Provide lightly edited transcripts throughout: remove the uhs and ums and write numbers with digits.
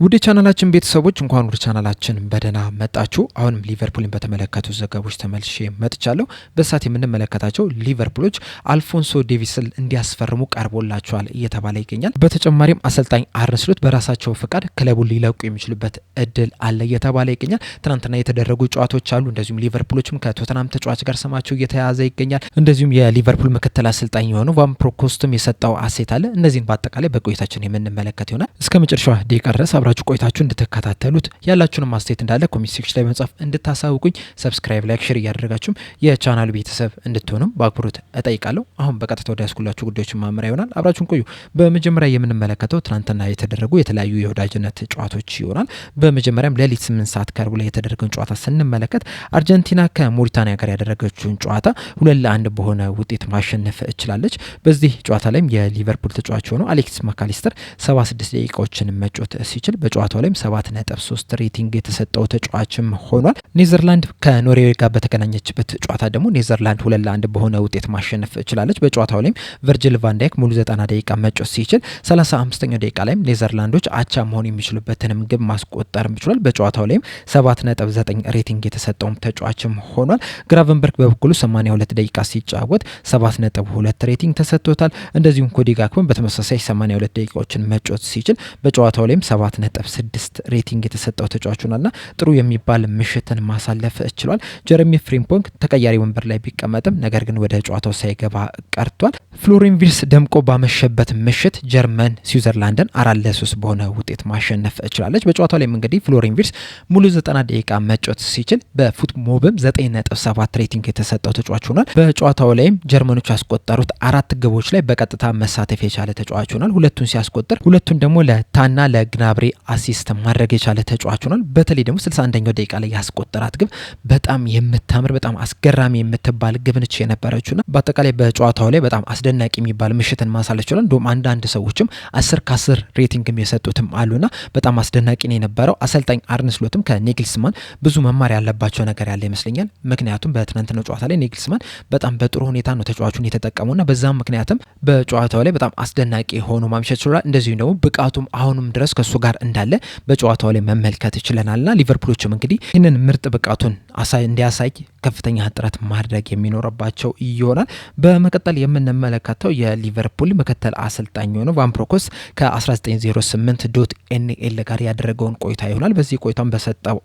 ውድ ቻናላችን ቤተሰቦች እንኳን ወደ ቻናላችን በደህና መጣችሁ። አሁንም ሊቨርፑልን በተመለከቱ ዘገባዎች ተመልሼ መጥቻለሁ። በሳት የምንመለከታቸው ሊቨርፑሎች አልፎንሶ ዴቪስን እንዲያስፈርሙ ቀርቦላቸዋል እየተባለ ይገኛል። በተጨማሪም አሰልጣኝ አርነ ስሎት በራሳቸው ፍቃድ ክለቡን ሊለቁ የሚችሉበት እድል አለ እየተባለ ይገኛል። ትናንትና የተደረጉ ጨዋታዎች አሉ። እንደዚሁም ሊቨርፑሎችም ከቶተናም ተጫዋች ጋር ስማቸው እየተያዘ ይገኛል። እንደዚሁም የሊቨርፑል ምክትል አሰልጣኝ የሆነው ቫን ፕሮኮስትም የሰጠው አሴት አለ። እነዚህን በአጠቃላይ በቆይታችን የምንመለከት ይሆናል። እስከ መጨረሻው ደቂቃ ድረስ አብራችሁ ቆይታችሁ እንድትከታተሉት ያላችሁን ማስተያየት እንዳለ ኮሜንት ሴክሽን ላይ በመጻፍ እንድታሳውቁኝ ሰብስክራይብ፣ ላይክ፣ ሼር እያደረጋችሁም የቻናሉ ቤተሰብ እንድትሆኑ በአክብሮት እጠይቃለሁ። አሁን በቀጥታ ወደ ያስኩላችሁ ጉዳዮችን ማመሪያ ይሆናል። አብራችሁን ቆዩ። በመጀመሪያ የምንመለከተው ትናንትና የተደረጉ የተለያዩ የወዳጅነት ጨዋታዎች ይሆናል። በመጀመሪያም ሌሊት 8 ሰዓት ከሩብ ላይ የተደረገውን ጨዋታ ስንመለከት አርጀንቲና ከሞሪታኒያ ጋር ያደረገችውን ጨዋታ 2-1 በሆነ ውጤት ማሸነፍ ችላለች። በዚህ ጨዋታ ላይም የሊቨርፑል ተጫዋች ሆኖ አሌክሲስ ማካሊስተር 76 ደቂቃዎችን መጫወት ሲችል በጨዋታው ላይም 7.3 ሬቲንግ የተሰጠው ተጫዋችም ሆኗል። ኔዘርላንድ ከኖርዌይ ጋር በተገናኘችበት ጨዋታ ደግሞ ኔዘርላንድ 2-1 በሆነ ውጤት ማሸነፍ ችላለች። በጨዋታው ላይም ቨርጅል ቫን ዳይክ ሙሉ 90 ደቂቃ መጫወት ሲችል 35ኛው ደቂቃ ላይም ኔዘርላንዶች አቻ መሆን የሚችሉበትንም ግብ ማስቆጠር ችሏል። በጨዋታው ላይም 7.9 ሬቲንግ የተሰጠውም ተጫዋችም ሆኗል። ግራቨንበርግ በበኩሉ 82 ደቂቃ ሲጫወት 7.2 ሬቲንግ ተሰጥቶታል። እንደዚሁም ኮዲ ጋክፖም በተመሳሳይ 82 ደቂቃዎችን መጫወት ሲችል በጨዋታው ላይም 7.6 ሬቲንግ የተሰጠው ተጫዋች ሆኗልና ጥሩ የሚባል ምሽትን ማሳለፍ ችሏል። ጀረሚ ፍሪምፖንግ ተቀያሪ ወንበር ላይ ቢቀመጥም ነገር ግን ወደ ጨዋታው ሳይገባ ቀርቷል። ፍሎሪን ቪርትስ ደምቆ ባመሸበት ምሽት ጀርመን ስዊዘርላንድን 4-3 በሆነ ውጤት ማሸነፍ ችላለች። በጨዋታው ላይም እንግዲህ ፍሎሪን ቪርትስ ሙሉ 90 ደቂቃ መጫወት ሲችል በፉትሞብም 9.7 ሬቲንግ የተሰጠው ተጫዋች ሆኗል። በጨዋታው ላይም ጀርመኖች ያስቆጠሩት 4 ግቦች ላይ በቀጥታ መሳተፍ የቻለ ተጫዋች ሆኗል። ሁለቱን ሲያስቆጥር ሁለቱን ደግሞ ለታና ለግናብሪ አሲስት ማድረግ የቻለ ተጫዋች ሆኗል። በተለይ ደግሞ 61ኛው ደቂቃ ላይ ያስቆጠራት ግብ በጣም የምታምር በጣም አስገራሚ የምትባል ግብ ነች የነበረችውና በአጠቃላይ በጨዋታው ላይ በጣም አስደናቂ የሚባል ምሽትን ማሳለፍ ችሏል። እንደውም አንዳንድ ሰዎችም 10 ከ10 ሬቲንግም የሰጡትም አሉና በጣም አስደናቂ ነው የነበረው። አሰልጣኝ አርነ ስሎትም ከኔግልስማን ብዙ መማር ያለባቸው ነገር ያለ ይመስለኛል። ምክንያቱም በትናንትናው ጨዋታ ላይ ኔግልስማን በጣም በጥሩ ሁኔታ ነው ተጫዋቹን የተጠቀሙና በዛም ምክንያትም በጨዋታው ላይ በጣም አስደናቂ ሆኖ ማምሸት ችሏል። እንደዚሁም ደግሞ ብቃቱም አሁንም ድረስ ከሱ ጋር እንዳለ በጨዋታው ላይ መመልከት ይችለናልና ሊቨርፑሎችም እንግዲህ ይህንን ምርጥ ብቃቱን እንዲያሳይ ከፍተኛ ጥረት ማድረግ የሚኖርባቸው ይሆናል። በመቀጠል የምንመለከተው የሊቨርፑል ምክትል አሰልጣኝ የሆነው ቫን ፕሮኮስት ከ1908.nl ጋር ያደረገውን ቆይታ ይሆናል። በዚህ ቆይታም በሰጠው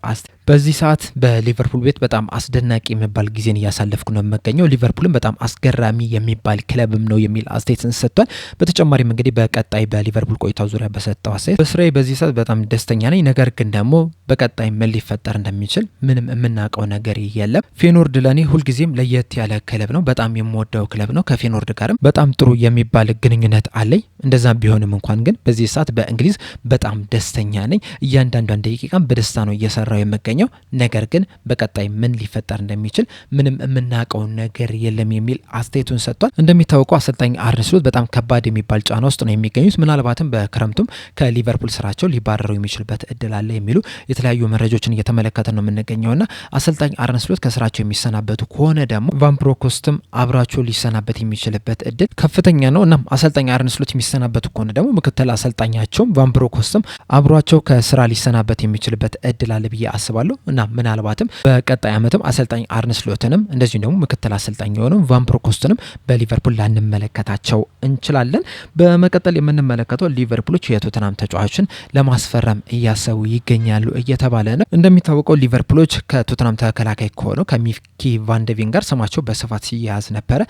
በዚህ ሰዓት በሊቨርፑል ቤት በጣም አስደናቂ የሚባል ጊዜን እያሳለፍኩ ነው የምገኘው፣ ሊቨርፑልም በጣም አስገራሚ የሚባል ክለብም ነው የሚል አስተያየትን ሰጥቷል። በተጨማሪም እንግዲህ በቀጣይ በሊቨርፑል ቆይታው ዙሪያ በሰጠው አስተያየት በስራዬ በዚህ ሰዓት በጣም ደስተኛ ነኝ፣ ነገር ግን ደግሞ በቀጣይ ምን ሊፈጠር እንደሚችል ምንም የምናውቀው ነገር የለም። ፌኖርድ ለኔ ሁልጊዜም ለየት ያለ ክለብ ነው፣ በጣም የምወደው ክለብ ነው። ከፌኖርድ ጋርም በጣም ጥሩ የሚባል ግንኙነት አለኝ። እንደዛ ቢሆንም እንኳን ግን በዚህ ሰዓት በእንግሊዝ በጣም ደስተኛ ነኝ። እያንዳንዷን ደቂቃም በደስታ ነው እየሰራው የምገኘው። ነገር ግን በቀጣይ ምን ሊፈጠር እንደሚችል ምንም የምናውቀው ነገር የለም የሚል አስተያየቱን ሰጥቷል። እንደሚታወቀው አሰልጣኝ አርነ ስሎት በጣም ከባድ የሚባል ጫና ውስጥ ነው የሚገኙት። ምናልባትም በክረምቱም ከሊቨርፑል ስራቸው ሊባረሩ የሚችልበት እድል አለ የሚሉ የተለያዩ መረጃዎችን እየተመለከተ ነው የምንገኘውና አሰልጣኝ አርነ ስሎት ከስራቸው የሚሰናበቱ ከሆነ ደግሞ ቫን ፕሮኮስትም አብራቸው ሊሰናበት የሚችልበት እድል ከፍተኛ ነው። እናም አሰልጣኝ አርነ ስሎት የሚሰናበቱ ከሆነ ደግሞ ምክትል አሰልጣኛቸውም ቫን ፕሮኮስትም አብሯቸው ከስራ ሊሰናበት የሚችልበት እድል አለ ብዬ አስባለሁ። እና ምናልባትም በቀጣይ ዓመትም አሰልጣኝ አርነ ስሎትንም እንደዚሁም ደግሞ ምክትል አሰልጣኝ የሆነው ቫን ፕሮኮስትንም በሊቨርፑል ላንመለከታቸው እንችላለን። በመቀጠል የምንመለከተው ሊቨርፑሎች የቶተናም ተጫዋቾችን ለማስፈረም እያሰቡ ይገኛሉ እየተባለ ነው። እንደሚታወቀው ሊቨርፑሎች ከቶተናም ተከላካይ ከሆነው ከሚኪ ቫንደቪን ጋር ስማቸው በስፋት ሲያያዝ ነበረ።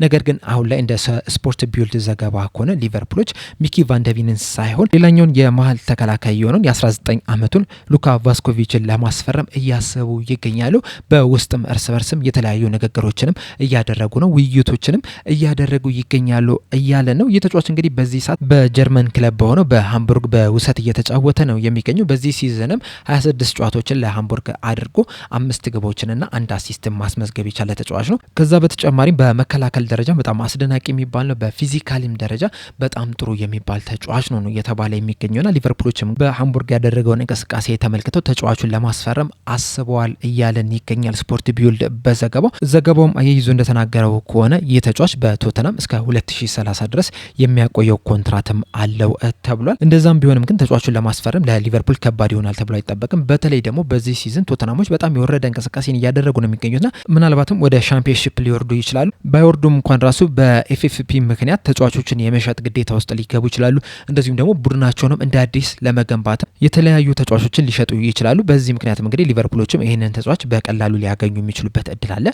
ነገር ግን አሁን ላይ እንደ ስፖርት ቢልድ ዘገባ ከሆነ ሊቨርፑሎች ሚኪ ቫንደቪንን ሳይሆን ሌላኛውን የመሀል ተከላካይ የሆነውን የ19 ዓመቱን ሉካ ቫስኮቪችን ለማስፈረም እያሰቡ ይገኛሉ። በውስጥም እርስ በርስም የተለያዩ ንግግሮችንም እያደረጉ ነው፣ ውይይቶችንም እያደረጉ ይገኛሉ እያለ ነው። ይህ ተጫዋች እንግዲህ በዚህ ሰዓት በጀርመን ክለብ በሆነው በሃምቡርግ በውሰት እየተጫወተ ነው የሚገኘው። በዚህ ሲዝንም 26 ጨዋታዎችን ለሃምቡርግ አድርጎ 5 ግቦችንና 1 አሲስት ማስመዝገብ የቻለ ተጫዋች ነው። ከዛ በተጨማሪም በመከላከል ደረጃ በጣም አስደናቂ የሚባል ነው። በፊዚካሊም ደረጃ በጣም ጥሩ የሚባል ተጫዋች ነው እየተባለ የሚገኘውና ሊቨርፑሎችም በሃምቡርግ ያደረገውን እንቅስቃሴ ተመልክተው ተጫዋቹን ለማስፈረም አስበዋል እያለን ይገኛል ስፖርት ቢውልድ ዘገባውም አያይዞ እንደተናገረው ከሆነ ይህ ተጫዋች በቶተናም እስከ 2030 ድረስ የሚያቆየው ኮንትራትም አለው ተብሏል። እንደዛም ቢሆንም ግን ተጫዋቹን ለማስፈረም ለሊቨርፑል ከባድ ይሆናል ተብሎ አይጠበቅም። በተለይ ደግሞ በዚህ ሲዝን ቶተናሞች በጣም የወረደ እንቅስቃሴን እያደረጉ ነው የሚገኙትና ምናልባትም ወደ ሻምፒዮንሺፕ ሊወርዱ ይችላሉ። ባይወርዱም እንኳን ራሱ በኤፍኤፍፒ ምክንያት ተጫዋቾችን የመሸጥ ግዴታ ውስጥ ሊገቡ ይችላሉ። እንደዚሁም ደግሞ ቡድናቸውንም እንደ አዲስ ለመገንባት የተለያዩ ተጫዋቾችን ሊሸጡ ይችላሉ። በዚህ ምክንያትም እንግዲህ ሊቨርፑሎችም ይህንን ተጫዋች በቀላሉ ሊያገኙ የሚችሉበት እድል አለ።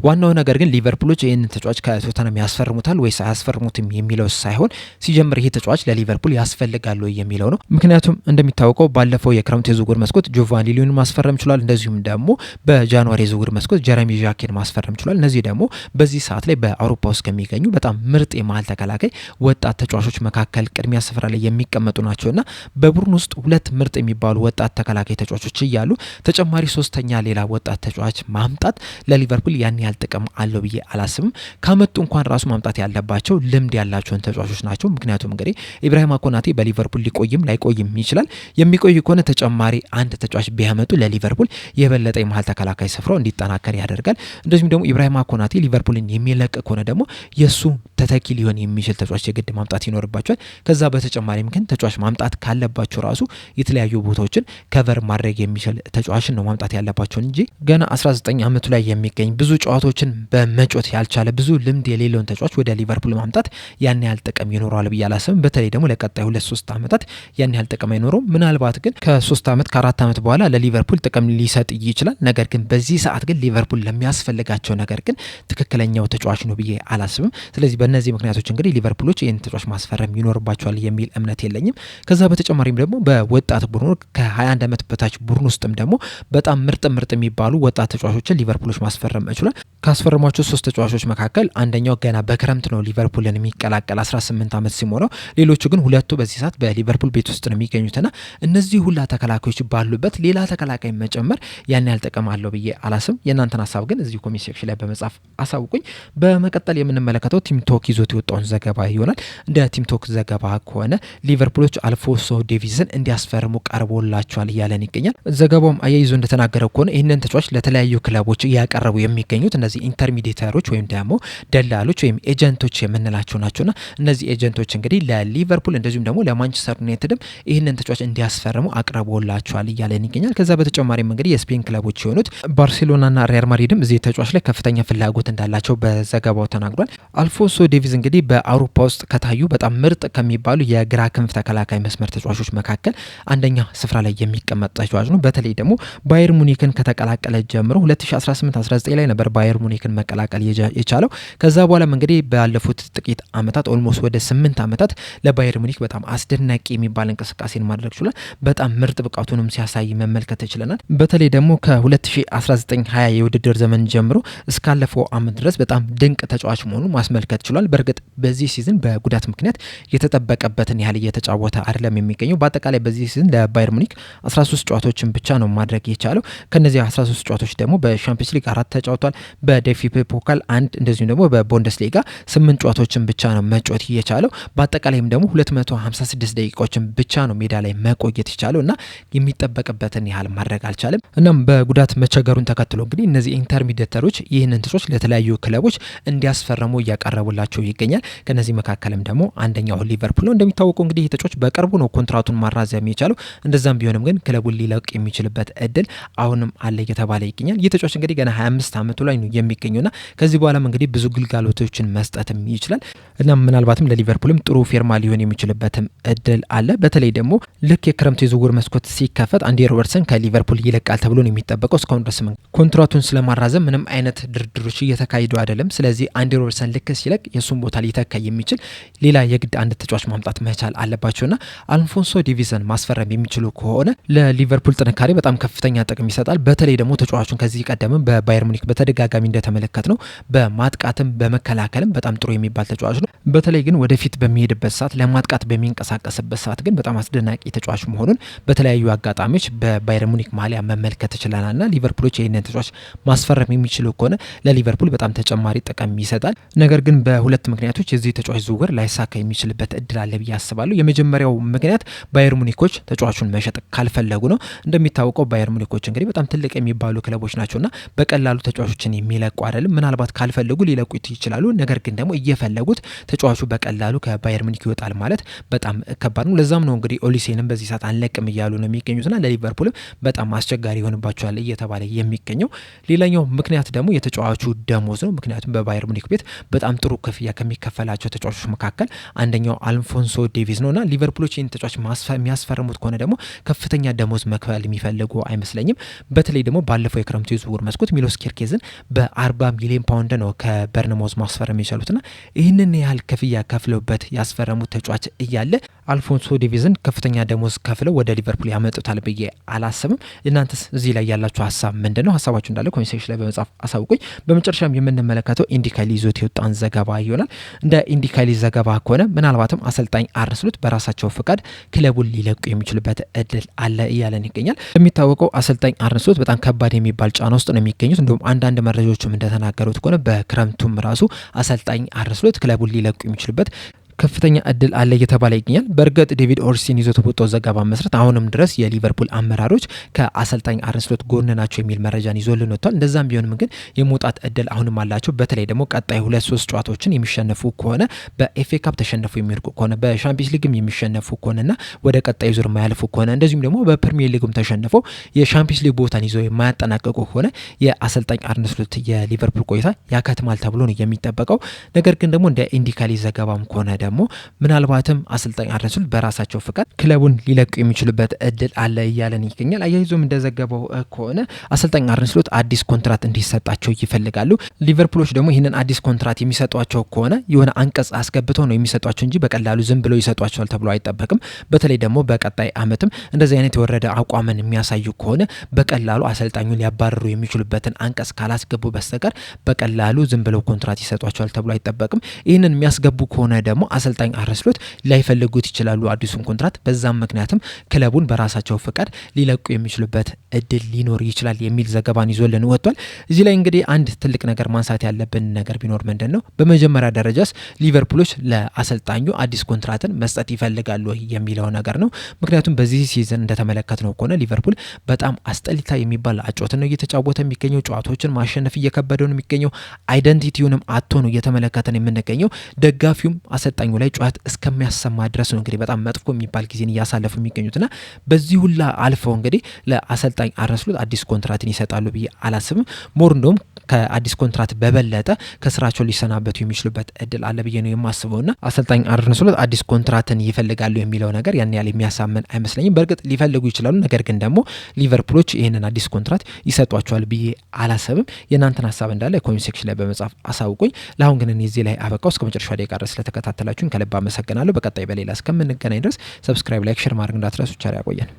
ዋናው ነገር ግን ሊቨርፑሎች ይህንን ተጫዋች ከቶተናም ያስፈርሙታል ወይስ አያስፈርሙትም የሚለው ሳይሆን ሲጀምር ይህ ተጫዋች ለሊቨርፑል ያስፈልጋል የሚለው ነው። ምክንያቱም እንደሚታወቀው ባለፈው የክረምት የዝውውር መስኮት ጆቫኒ ሊዮን ማስፈረም ችሏል። እንደዚሁም ደግሞ በጃንዋሪ የዝውውር መስኮት ጀረሚ ዣኬን ማስፈረም ችሏል። እነዚህ ደግሞ በዚህ ሰዓት ላይ በአውሮፓ ውስጥ ከሚገኙ በጣም ምርጥ የመሀል ተከላካይ ወጣት ተጫዋቾች መካከል ቅድሚያ ስፍራ ላይ የሚቀመጡ ናቸውና በቡድን ውስጥ ሁለት ምርጥ የሚባሉ ወጣት ተከላካይ ተጫዋቾች እያሉ ተጨማሪ ሶስተኛ ሌላ ወጣት ተጫዋች ማምጣት ለሊቨርፑል ያን ያህል ጥቅም አለው ብዬ አላስብም። ካመጡ እንኳን ራሱ ማምጣት ያለባቸው ልምድ ያላቸውን ተጫዋቾች ናቸው። ምክንያቱም እንግዲህ ኢብራሂማ ኮናቴ በሊቨርፑል ሊቆይም ላይቆይም ይችላል። የሚቆይ ከሆነ ተጨማሪ አንድ ተጫዋች ቢያመጡ ለሊቨርፑል የበለጠ የመሀል ተከላካይ ስፍራው እንዲጠናከር ያደርጋል። እንደዚሁም ደግሞ ኢብራሂማ ኮናቴ ሊቨርፑልን የሚለቅ ከሆነ ደግሞ የሱ ተተኪ ሊሆን የሚችል ተጫዋች የግድ ማምጣት ይኖርባቸዋል። ከዛ በተጨማሪም ግን ተጫዋች ማምጣት ካለባቸው ራሱ የተለያዩ ቦታዎችን ከቨር ማድረግ የሚችል ተጫዋችን ነው ማምጣት ያለባቸው እንጂ ገና 19 ዓመቱ ላይ የሚገኝ ብዙ ጨዋታዎችን በመጮት ያልቻለ ብዙ ልምድ የሌለውን ተጫዋች ወደ ሊቨርፑል ማምጣት ያን ያህል ጥቅም ይኖረዋል ብዬ አላስብም። በተለይ ደግሞ ለቀጣይ 2-3 ዓመታት ያን ያህል ጥቅም አይኖረውም። ምናልባት ግን ከ3 ዓመት ከ4 ዓመት በኋላ ለሊቨርፑል ጥቅም ሊሰጥ ይችላል። ነገር ግን በዚህ ሰዓት ግን ሊቨርፑል ለሚያስፈልጋቸው ነገር ግን ትክክለኛው ተጫዋች ነው ብዬ አላስብም። ስለዚህ በእነዚህ ምክንያቶች እንግዲህ ሊቨርፑሎች ይህን ተጫዋች ማስፈረም ይኖርባቸዋል የሚል እምነት የለኝም። ከዛ በተጨማሪም ደግሞ በወጣት ቡድኑ ከ21 ዓመት በታች ቡድን ውስጥም ደግሞ በጣም ምርጥ የሚባሉ ወጣት ተጫዋቾችን ሊቨርፑሎች ማስፈረም ይችላል። ካስፈረሟቸው 3 ተጫዋቾች መካከል አንደኛው ገና በክረምት ነው ሊቨርፑልን የሚቀላቀል 18 ዓመት ሲሞላው፣ ሌሎቹ ግን ሁለቱ በዚህ ሰዓት በሊቨርፑል ቤት ውስጥ ነው የሚገኙትና እነዚህ ሁላ ተከላካዮች ባሉበት ሌላ ተከላካይ መጨመር ያን ያህል ጥቅም አለው ብዬ አላስብም። የእናንተን ሀሳብ ግን እዚሁ ኮሜንት ሴክሽን ላይ በመጻፍ አሳውቁኝ። በመቀጠል የምንመለከተው ቲምቶክ ይዞት የወጣውን ዘገባ ይሆናል። እንደ ቲምቶክ ዘገባ ከሆነ ሊቨርፑሎች አልፎንሶ ዴቪስን እንዲያስፈርሙ ቀርቦላቸዋል እያለን ይገኛል። ዘገባውም አያይዞ እንደተናገረው ከሆነ ይህንን ተጫዋች ለተለያዩ ክለቦች እያቀረቡ የሚገኙት እነዚህ ኢንተርሚዲየተሮች ወይም ደግሞ ደላሎች ወይም ኤጀንቶች የምንላቸው ናቸውና እነዚህ ኤጀንቶች እንግዲህ ለሊቨርፑል እንደዚሁም ደግሞ ለማንቸስተር ዩናይትድም ይህንን ተጫዋች እንዲያስፈርሙ አቅርቦላቸዋል እያለን ይገኛል። ከዛ በተጨማሪም እንግዲህ የስፔን ክለቦች የሆኑት ባርሴሎናና ሪያል ማድሪድም እዚህ ተጫዋች ላይ ከፍተኛ ፍላጎት እንዳላቸው በዘገባው ተናግሯል። አልፎንሶ ዴቪዝ እንግዲህ በአውሮፓ ውስጥ ከታዩ በጣም ምርጥ ከሚባሉ የግራ ክንፍ ተከላካይ መስመር ተጫዋቾች መካከል አንደኛ ስፍራ ላይ የሚቀመጥ ተጫዋች ነው። በተለይ ደግሞ ባየር ሙኒክን ከተቀላቀለ ጀምሮ 2018-19 ላይ ነበር ባየር ሙኒክን መቀላቀል የቻለው። ከዛ በኋላም እንግዲህ ባለፉት ጥቂት ዓመታት ኦልሞስት ወደ 8 ዓመታት ለባየር ሙኒክ በጣም አስደናቂ የሚባል እንቅስቃሴን ማድረግ ችሏል። በጣም ምርጥ ብቃቱንም ሲያሳይ መመልከት ይችላል። በተለይ ደግሞ ከ2019-20 የውድድር ዘመን ጀምሮ እስካለፈው ዓመት ድረስ በጣም ድንቅ ተጫዋች መሆኑን ማስመልከት ችሏል። በእርግጥ በዚህ ሲዝን በጉዳት ምክንያት የተጠበቀበትን ያህል እየተጫወተ አይደለም የሚገኘው። በአጠቃላይ በዚህ ሲዝን ለባየር ሙኒክ 13 ጨዋታዎችን ብቻ ነው ማድረግ የቻለው። ከነዚህ 13 ጨዋታዎች ደግሞ በሻምፒዮንስ ሊግ 4 ተጫውቷል። በዴፊፕ ፖካል 1 እንደዚሁም ደግሞ በቡንደስሊጋ 8 ጨዋታዎችን ብቻ ነው መጫወት የቻለው። በአጠቃላይም ደግሞ 256 ደቂቃዎችን ብቻ ነው ሜዳ ላይ መቆየት የቻለው እና የሚጠበቅበትን ያህል ማድረግ አልቻለም። እናም በጉዳት መቸገሩን ተከትሎ እንግዲህ እነዚህ ኢንተርሚዲየተሮች ይህንን ተጫዋች ለተለያዩ ክለቦች እንዲያስፈርሙ እያቀረቡላቸው ይገኛል። ከነዚህ መካከልም ደግሞ አንደኛው ሊቨርፑል ነው። እንደሚታወቀው እንግዲህ ይህ ተጫዋች በቅርቡ ነው ኮንትራቱን ማራዘም የቻለው። እንደዛም ቢሆንም ግን ክለቡን ሊለቅ የሚችልበት እድል አሁንም አለ እየተባለ ይገኛል። ይህ ተጫዋች እንግዲህ ገና 25 ዓመቱ ላይ ነው የሚገኘውና ከዚህ በኋላም እንግዲህ ብዙ ግልጋሎቶችን መስጠትም ይችላል እና ምናልባትም ለሊቨርፑልም ጥሩ ፌርማ ሊሆን የሚችልበትም እድል አለ። በተለይ ደግሞ ልክ የክረምቱ የዝውውር መስኮት ሲከፈት አንዲ ሮበርትሰን ከሊቨርፑል ይለቃል ተብሎ ነው የሚጠበቀው። እስካሁን ድረስ ኮንትራቱን ስለማራዘም ምንም አይነት ድርድሮች እየተካሄዱ አይደለም። ስለዚህ አንዲ ሮበርትሰን ልክ ሲለቅ የሱን ቦታ ሊተካ የሚችል ሌላ የግድ አንድ ተጫዋች ማምጣት መቻል አለባቸውና አልፎንሶ ዴቪስን ማስፈረም የሚችሉ ከሆነ ለሊቨርፑል ጥንካሬ በጣም ከፍተኛ ጥቅም ይሰጣል። በተለይ ደግሞ ተጫዋቹን ከዚህ ቀደምም በባየር ሙኒክ በተደጋጋሚ እንደተመለከት ነው በማጥቃትም በመከላከልም በጣም ጥሩ የሚባል ተጫዋች ነው። በተለይ ግን ወደፊት በሚሄድበት ሰዓት ለማጥቃት በሚንቀሳቀስበት ሰዓት ግን በጣም አስደናቂ ተጫዋች መሆኑን በተለያዩ አጋጣሚዎች በባየር ሙኒክ ማሊያ መመልከት ይችላልና ሊቨርፑሎች ይህንን ተጫዋች ማስፈረም የሚችሉ ከሆነ ለሊቨርፑል በጣም ተጨማሪ ጥቅም ይሰጣል። ነገር ግን በሁለት ምክንያቶች የዚህ ተጫዋች ዝውውር ላይሳካ የሚችልበት እድል አለ ብዬ አስባለሁ። የመጀመሪያው ምክንያት ባየር ሙኒኮች ተጫዋቹን መሸጥ ካልፈለጉ ነው። እንደሚታወቀው ባየር ሙኒኮች እንግዲህ በጣም ትልቅ የሚባሉ ክለቦች ናቸውና በቀላሉ ተጫዋቾችን የሚለቁ አይደለም። ምናልባት ካልፈለጉ ሊለቁት ይችላሉ። ነገር ግን ደግሞ እየፈለጉት ተጫዋቹ በቀላሉ ከባየር ሙኒክ ይወጣል ማለት በጣም ከባድ ነው። ለዛም ነው እንግዲህ ኦሊሴንም በዚህ ሰዓት አንለቅም እያሉ ነው የሚገኙትና ለሊቨርፑል በጣም አስቸጋሪ ይሆንባቸዋል እየተባለ የሚገኘው። ሌላኛው ምክንያት ደግሞ የተጫዋቹ ደሞዝ ነው። ምክንያቱም በባየር ሙኒክ ቤት በጣም ጥሩ ክፍያ ከሚከፈላቸው ተጫዋቾች መካከል አንደኛው አልፎንሶ ዴቪዝ ነውና ሊቨርፑሎች ይህን ተጫዋች የሚያስፈርሙት ከሆነ ደግሞ ከፍተኛ ደሞዝ መክፈል የሚፈልጉ አይመስለኝም። በተለይ ደግሞ ባለፈው የክረምቱ የዝውውር መስኮት ሚሎስ ኬርኬዝን በ40 ሚሊዮን ፓውንድ ነው ከበርንማውዝ ማስፈረም የቻሉትና ይህንን ያህል ክፍያ ከፍለውበት ያስፈረሙት ተጫዋች እያለ አልፎንሶ ዴቪዝን ከፍተኛ ደሞዝ ከፍለው ወደ ሊቨርፑል ያመጡታል ብዬ አላስብም። እናንተስ እዚህ ላይ ያላችሁ ሀሳብ ምንድን ነው? ሀሳባችሁ እንዳለ ኮሜንት ሴክሽን ላይ በመጻፍ አሳውቁኝ። በመጨረሻም የምንመለከተው ኢንዲካይሊ ይዞት የወጣን ዘገባ ይሆናል። እንደ ኢንዲካይሊ ዘገባ ከሆነ ምናልባትም አሰልጣኝ አርነ ስሎት በራሳቸው ፍቃድ ክለቡን ሊለቁ የሚችሉበት እድል አለ እያለን ይገኛል። የሚታወቀው አሰልጣኝ አርነ ስሎት በጣም ከባድ የሚባል ጫና ውስጥ ነው የሚገኙት። እንዲሁም አንዳንድ መረጃዎችም እንደተናገሩት ከሆነ በክረምቱም ራሱ አሰልጣኝ አርነ ስሎት ክለቡን ሊለቁ የሚችሉበት ከፍተኛ እድል አለ እየተባለ ይገኛል። በእርግጥ ዴቪድ ኦርሲን ይዞት በወጣው ዘገባ መሰረት አሁንም ድረስ የሊቨርፑል አመራሮች ከአሰልጣኝ አርነ ስሎት ጎን ናቸው የሚል መረጃን ይዞልን ወጥቷል። እንደዛም ቢሆንም ግን የመውጣት እድል አሁንም አላቸው። በተለይ ደግሞ ቀጣይ 2-3 ጨዋታዎችን የሚሸነፉ ከሆነ በኤፍኤ ካፕ ተሸነፉ የሚርቁ ከሆነ በሻምፒየንስ ሊግም የሚሸነፉ ከሆነና ወደ ቀጣይ ዙር የማያልፉ ከሆነ እንደዚሁም ደግሞ በፕሪሚየር ሊግም ተሸንፈው የሻምፒየንስ ሊግ ቦታን ይዘው የማያጠናቀቁ ከሆነ የአሰልጣኝ አርነ ስሎት የሊቨርፑል ቆይታ ያከትማል ተብሎ ነው የሚጠበቀው። ነገር ግን ደግሞ እንደ ኢንዲካሊ ዘገባም ከሆነ ደግሞ ምናልባትም አሰልጣኝ አርነ ስሎት በራሳቸው ፍቃድ ክለቡን ሊለቁ የሚችሉበት እድል አለ እያለን ይገኛል። አያይዞም እንደዘገበው ከሆነ አሰልጣኝ አርነ ስሎት አዲስ ኮንትራት እንዲሰጣቸው ይፈልጋሉ። ሊቨርፑሎች ደግሞ ይህንን አዲስ ኮንትራት የሚሰጧቸው ከሆነ የሆነ አንቀጽ አስገብተው ነው የሚሰጧቸው እንጂ በቀላሉ ዝም ብለው ይሰጧቸዋል ተብሎ አይጠበቅም። በተለይ ደግሞ በቀጣይ ዓመትም እንደዚህ አይነት የወረደ አቋምን የሚያሳዩ ከሆነ በቀላሉ አሰልጣኙን ሊያባረሩ የሚችሉበትን አንቀጽ ካላስገቡ በስተቀር በቀላሉ ዝም ብለው ኮንትራት ይሰጧቸዋል ተብሎ አይጠበቅም። ይህንን የሚያስገቡ ከሆነ ደግሞ አሰልጣኝ አርነ ስሎት ላይፈልጉት ይችላሉ አዲሱን ኮንትራት። በዛም ምክንያትም ክለቡን በራሳቸው ፍቃድ ሊለቁ የሚችሉበት እድል ሊኖር ይችላል የሚል ዘገባን ይዞልን ወጥቷል። እዚህ ላይ እንግዲህ አንድ ትልቅ ነገር ማንሳት ያለብን ነገር ቢኖር ምንድን ነው፣ በመጀመሪያ ደረጃስ ሊቨርፑሎች ለአሰልጣኙ አዲስ ኮንትራትን መስጠት ይፈልጋሉ የሚለው ነገር ነው። ምክንያቱም በዚህ ሲዝን እንደተመለከትነው ከሆነ ሊቨርፑል በጣም አስጠሊታ የሚባል አጮትን ነው እየተጫወተ የሚገኘው። ጨዋታዎችን ማሸነፍ እየከበደው ነው የሚገኘው። አይደንቲቲውንም አጥቶ ነው እየተመለከተን የምንገኘው። ደጋፊውም አሰልጣኙ ላይ ጨዋታ እስከሚያሰማ ድረስ ነው እንግዲህ በጣም መጥፎ የሚባል ጊዜን እያሳለፉ የሚገኙትና በዚህ ሁላ አልፈው እንግዲህ ለአሰልጣኝ አርነ ስሎት አዲስ ኮንትራትን ይሰጣሉ ብዬ አላስብም። ሞር እንደውም ከአዲስ ኮንትራት በበለጠ ከስራቸው ሊሰናበቱ የሚችሉበት እድል አለ ብዬ ነው የማስበውና አሰልጣኝ አርነ ስሎት አዲስ ኮንትራትን ይፈልጋሉ የሚለው ነገር ያን ያህል የሚያሳምን አይመስለኝም። በእርግጥ ሊፈልጉ ይችላሉ፣ ነገር ግን ደግሞ ሊቨርፑሎች ይህንን አዲስ ኮንትራት ይሰጧቸዋል ብዬ አላሰብም። የእናንተን ሀሳብ እንዳለ ኮሜንት ሴክሽን ላይ በመጻፍ አሳውቁኝ። ለአሁን ግን እኔ እዚህ ላይ አበቃው። እስከ መጨረሻ ደቂቃ ድረስ ስለተከታተላችሁኝ ከልብ አመሰግናለሁ። በቀጣይ በሌላ እስከምንገናኝ ድረስ ሰብስክራይብ፣ ላይክ፣ ሼር ማድረግ እንዳትረሱ። ቻው፣ ያቆየን።